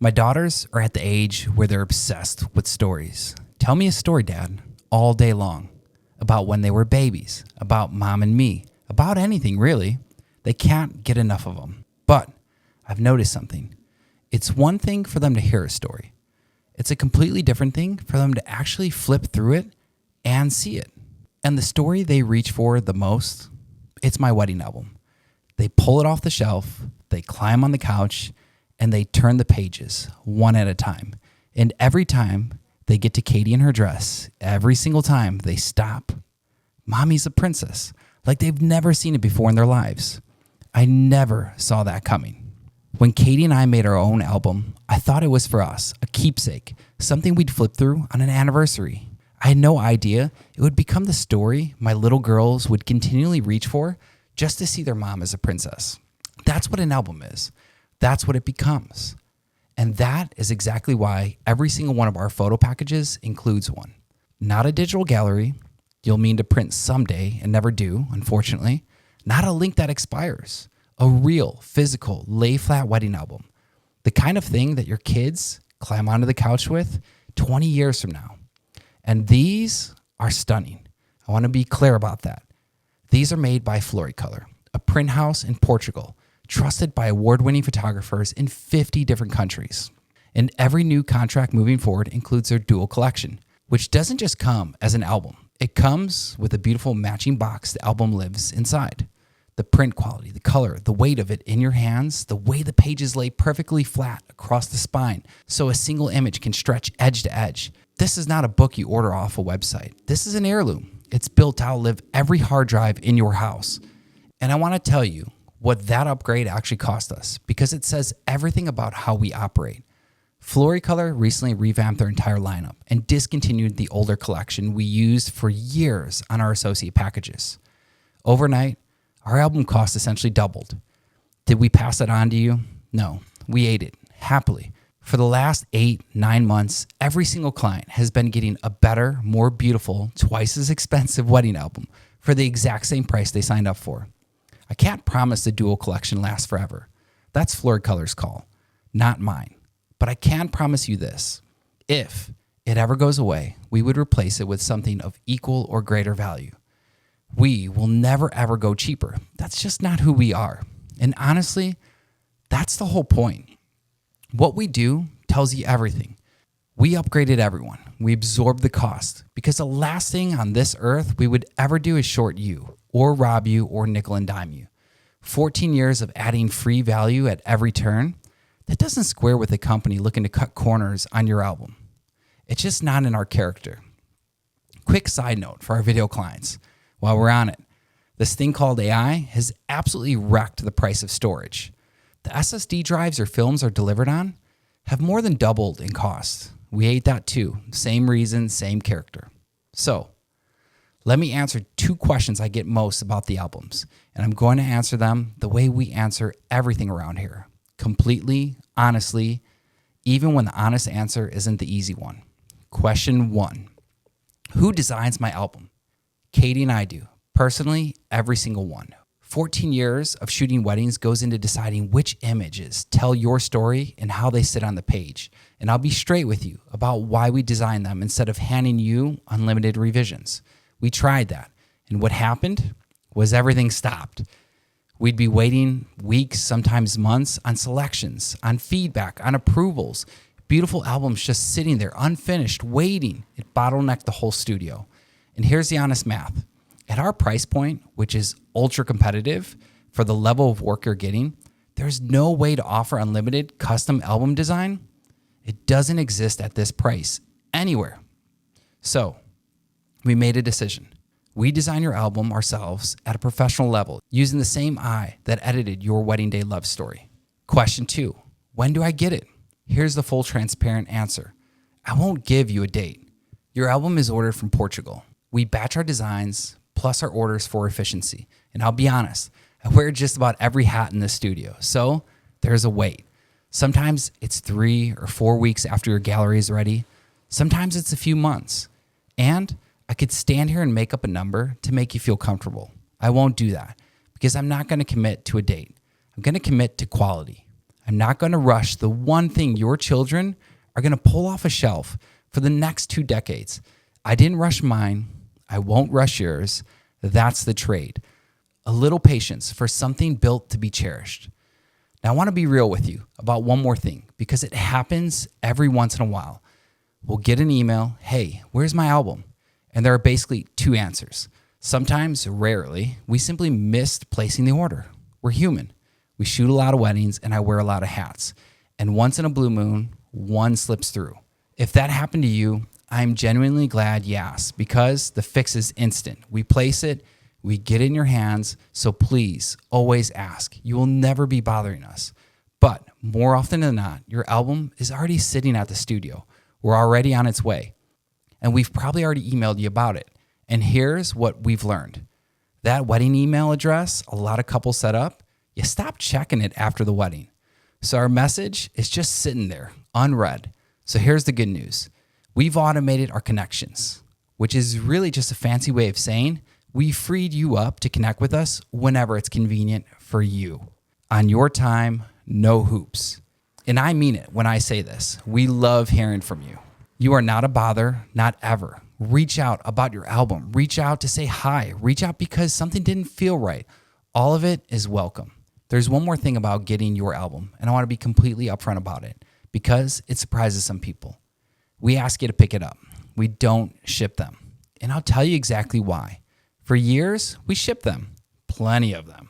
My daughters are at the age where they're obsessed with stories. Tell me a story, Dad, all day long. About when they were babies, about mom and me, about anything really. They can't get enough of them. But I've noticed something. It's one thing for them to hear a story. It's a completely different thing for them to actually flip through it and see it. And the story they reach for the most, it's my wedding album. They pull it off the shelf, they climb on the couch, and they turn the pages one at a time. And every time they get to Katie in her dress, every single time they stop. Mommy's a princess, like they've never seen it before in their lives. I never saw that coming. When Katie and I made our own album, I thought it was for us, a keepsake, something we'd flip through on an anniversary. I had no idea it would become the story my little girls would continually reach for just to see their mom as a princess. That's what an album is. That's what it becomes. And that is exactly why every single one of our photo packages includes one. Not a digital gallery you'll mean to print someday and never do, unfortunately. Not a link that expires. A real, physical, lay-flat wedding album. The kind of thing that your kids climb onto the couch with 20 years from now. And these are stunning. I want to be clear about that. These are made by Floricolor, a print house in Portugal, trusted by award-winning photographers in 50 different countries. And every new contract moving forward includes their Duo Collection, which doesn't just come as an album. It comes with a beautiful matching box the album lives inside. The print quality, the color, the weight of it in your hands, the way the pages lay perfectly flat across the spine so a single image can stretch edge to edge. This is not a book you order off a website. This is an heirloom. It's built to outlive every hard drive in your house. And I want to tell you what that upgrade actually cost us because it says everything about how we operate. Floricolor recently revamped their entire lineup and discontinued the older collection we used for years on our associate packages. Overnight, our album cost essentially doubled. Did we pass it on to you? No, we ate it happily. For the last 8-9 months, every single client has been getting a better, more beautiful, twice as expensive wedding album for the exact same price they signed up for. I can't promise the Duo Collection lasts forever. That's Floricolor's call, not mine. But I can promise you this. If it ever goes away, we would replace it with something of equal or greater value. We will never ever go cheaper. That's just not who we are. And honestly, that's the whole point. What we do tells you everything. We upgraded everyone. We absorbed the cost because the last thing on this earth we would ever do is short you or rob you or nickel and dime you. 14 years of adding free value at every turn, that doesn't square with a company looking to cut corners on your album. It's just not in our character. Quick side note for our video clients. While we're on it, this thing called AI has absolutely wrecked the price of storage. The SSD drives your films are delivered on have more than doubled in cost. We hate that too. Same reason, same character. So, let me answer 2 questions I get most about the albums, and I'm going to answer them the way we answer everything around here. Completely, honestly, even when the honest answer isn't the easy one. Question 1. Who designs my album? Katie and I do. Personally, every single one. 14 years of shooting weddings goes into deciding which images tell your story and how they sit on the page. And I'll be straight with you about why we designed them instead of handing you unlimited revisions. We tried that. And what happened was everything stopped. We'd be waiting weeks, sometimes months, on selections, on feedback, on approvals. Beautiful albums just sitting there, unfinished, waiting. It bottlenecked the whole studio. And here's the honest math. At our price point, which is ultra competitive for the level of work you're getting, there's no way to offer unlimited custom album design. It doesn't exist at this price anywhere. So we made a decision. We design your album ourselves at a professional level using the same eye that edited your wedding day love story. Question 2, when do I get it? Here's the full transparent answer. I won't give you a date. Your album is ordered from Portugal. We batch our designs plus our orders for efficiency. And I'll be honest, I wear just about every hat in the studio. So there's a wait. Sometimes it's 3 or 4 weeks after your gallery is ready. Sometimes it's a few months. And I could stand here and make up a number to make you feel comfortable. I won't do that because I'm not going to commit to a date. I'm going to commit to quality. I'm not going to rush the one thing your children are going to pull off a shelf for the next 2 decades. I didn't rush mine. I won't rush yours. That's the trade. A little patience for something built to be cherished. Now, I want to be real with you about one more thing because it happens every once in a while. We'll get an email, hey, where's my album? And there are basically 2 answers. Sometimes, rarely, we simply missed placing the order. We're human. We shoot a lot of weddings and I wear a lot of hats. And once in a blue moon, one slips through. If that happened to you, I'm genuinely glad you asked because the fix is instant. We place it, we get it in your hands, so please always ask. You will never be bothering us. But more often than not, your album is already sitting at the studio. We're already on its way. And we've probably already emailed you about it. And here's what we've learned. That wedding email address a lot of couples set up, you stop checking it after the wedding. So our message is just sitting there, unread. So here's the good news. We've automated our connections, which is really just a fancy way of saying we freed you up to connect with us whenever it's convenient for you. On your time, no hoops. And I mean it when I say this. We love hearing from you. You are not a bother, not ever. Reach out about your album. Reach out to say hi. Reach out because something didn't feel right. All of it is welcome. There's one more thing about getting your album, and I want to be completely upfront about it because it surprises some people. We ask you to pick it up. We don't ship them. And I'll tell you exactly why. For years, we shipped them, plenty of them.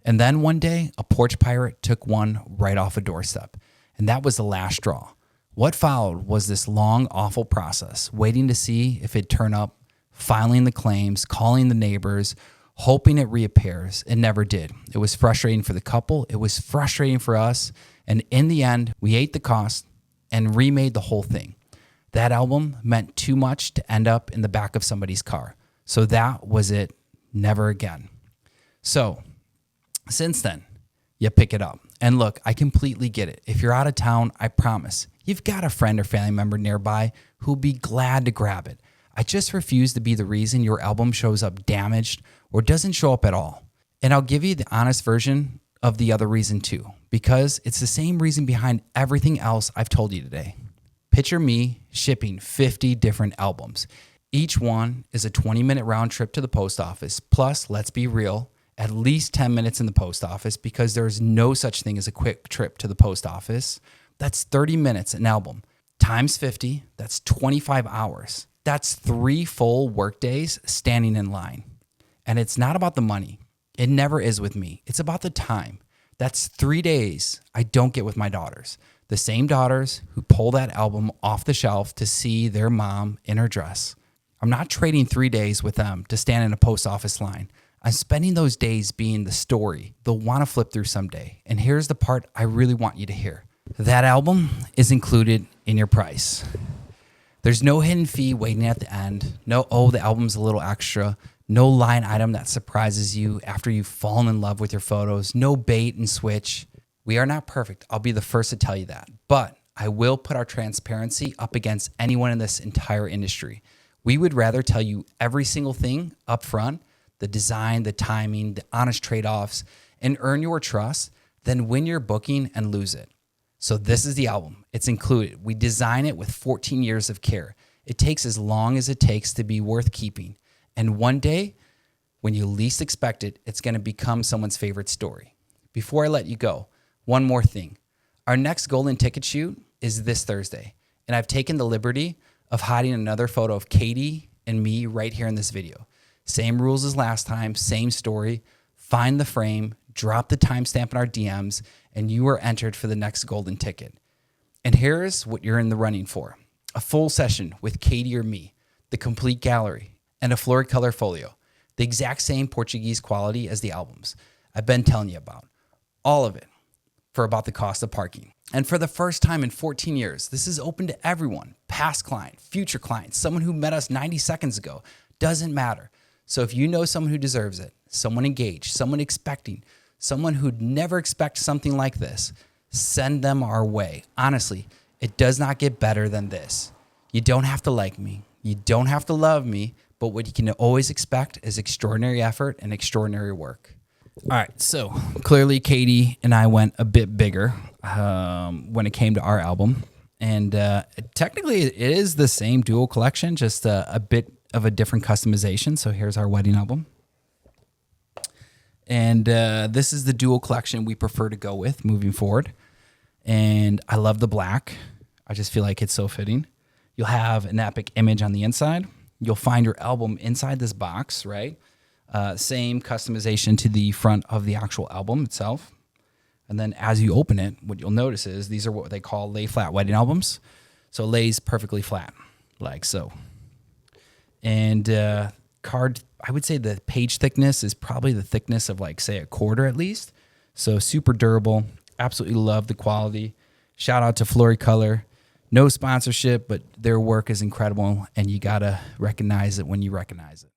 And then one day, a porch pirate took one right off a doorstep. And that was the last straw. What followed was this long, awful process, waiting to see if it'd turn up, filing the claims, calling the neighbors, hoping it reappears. It never did. It was frustrating for the couple. It was frustrating for us. And in the end, we ate the cost and remade the whole thing. That album meant too much to end up in the back of somebody's car. So that was it. Never again. So since then, you pick it up. And look, I completely get it. If you're out of town, I promise, you've got a friend or family member nearby who'll be glad to grab it. I just refuse to be the reason your album shows up damaged or doesn't show up at all. And I'll give you the honest version of the other reason too, because it's the same reason behind everything else I've told you today. Picture me shipping 50 different albums. Each one is a 20-minute round trip to the post office. Plus, let's be real, at least 10 minutes in the post office because there's no such thing as a quick trip to the post office. That's 30 minutes an album. Times 50, that's 25 hours. That's 3 full work days standing in line. And it's not about the money. It never is with me. It's about the time. That's 3 days I don't get with my daughters. The same daughters who pull that album off the shelf to see their mom in her dress. I'm not trading 3 days with them to stand in a post office line. I'm spending those days being the story they'll want to flip through someday. And here's the part I really want you to hear. That album is included in your price. There's no hidden fee waiting at the end. No, oh, the album's a little extra. No line item that surprises you after you've fallen in love with your photos. No bait and switch. We are not perfect. I'll be the first to tell you that. But I will put our transparency up against anyone in this entire industry. We would rather tell you every single thing up front, the design, the timing, the honest trade-offs, and earn your trust than win your booking and lose it. So this is the album. It's included. We design it with 14 years of care. It takes as long as it takes to be worth keeping. And one day, when you least expect it, it's going to become someone's favorite story. Before I let you go, one more thing. Our next golden ticket shoot is this Thursday. And I've taken the liberty of hiding another photo of Katie and me right here in this video. Same rules as last time, same story. Find the frame, drop the timestamp in our DMs, and you are entered for the next golden ticket. And here's what you're in the running for. A full session with Katie or me, the complete gallery, and a Floricolor folio, the exact same Portuguese quality as the albums I've been telling you about. All of it for about the cost of parking. And for the first time in 14 years, this is open to everyone, past client, future client, someone who met us 90 seconds ago, doesn't matter. So if you know someone who deserves it, someone engaged, someone expecting, someone who'd never expect something like this, send them our way. Honestly, it does not get better than this. You don't have to like me. You don't have to love me, but what you can always expect is extraordinary effort and extraordinary work. All right, so clearly Katie and I went a bit bigger. when it came to our album. And technically, it is the same Duo Collection, just a bit of a different customization. So here's our wedding album. And this is the Duo Collection we prefer to go with moving forward. And I love the black. I just feel like it's so fitting. You'll have an epic image on the inside. You'll find your album inside this box, right? Same customization to the front of the actual album itself. And then as you open it, what you'll notice is these are what they call lay-flat wedding albums. So it lays perfectly flat, like so. And card, I would say the page thickness is probably the thickness of like, say, a quarter at least. So super durable. Absolutely love the quality. Shout out to Floricolor. No sponsorship, but their work is incredible, and you got to recognize it when you recognize it.